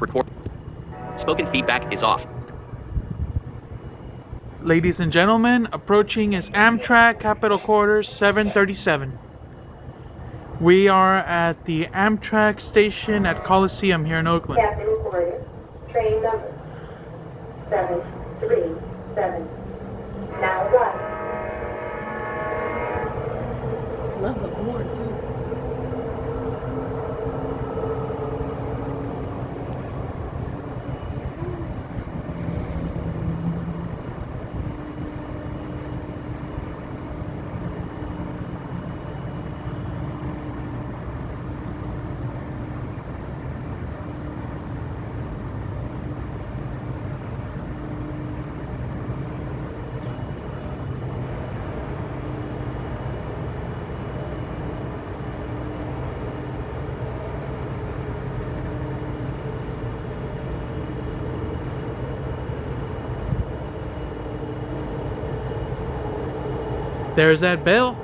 Record. Spoken feedback is off. Ladies and gentlemen, approaching is Amtrak Capitol Corridor 737. We are at the Amtrak station at Coliseum here in Oakland. Capitol Corridor, train number 737. Now what? Love the board too. There's that bell.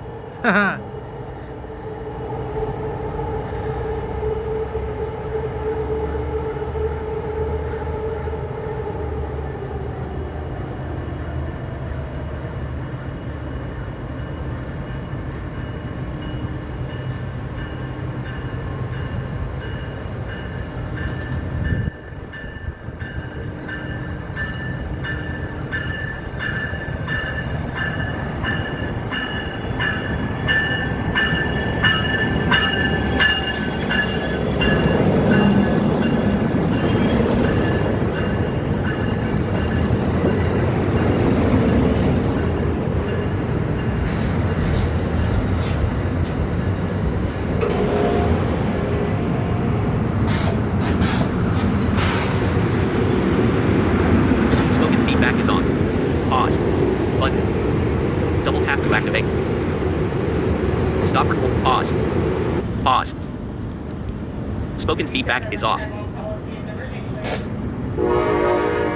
Spoken feedback is on. Pause. Button. Double tap to activate. Stop record. Pause. Pause. Spoken feedback is off.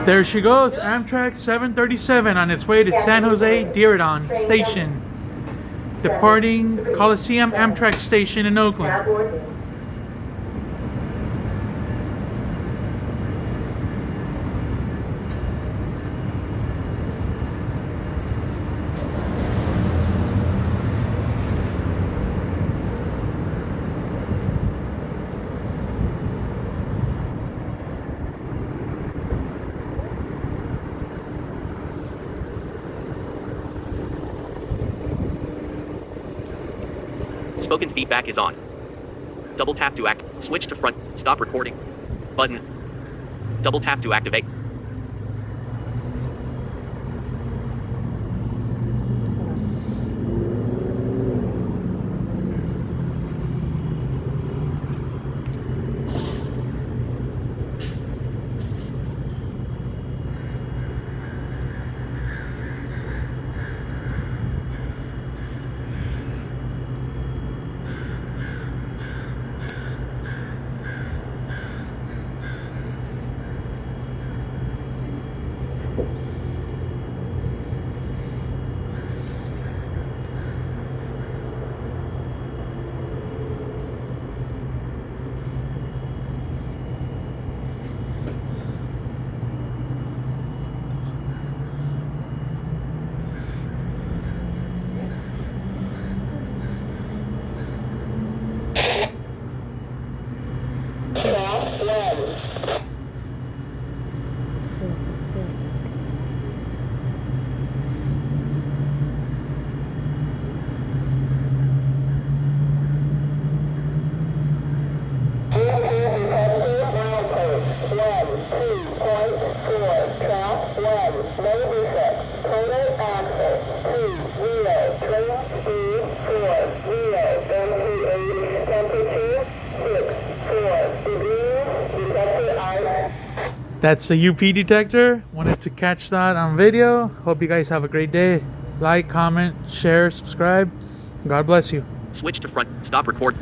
There she goes, Amtrak 737 on its way to San Jose Diridon Station, departing Coliseum Amtrak Station in Now Oakland. boarding. Spoken feedback is on. Double tap to switch to front. Stop recording. Button. Double tap to activate. Still. That's a UP detector. Wanted to catch that on video. Hope you guys have a great day. Like, comment, share, subscribe. God bless you. Switch to front. Stop record.